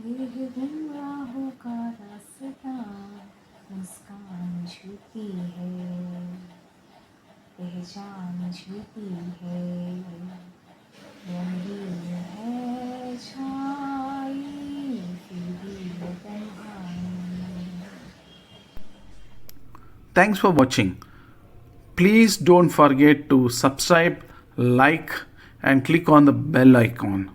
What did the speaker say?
ये गुमराहों का रास्ता, मुस्कान छूती है, पहचान छूती है, रंगीन है छाई, फिर भी वो तन्हाई। Thanks for watching. Please don't forget to subscribe, like, and click on the bell icon.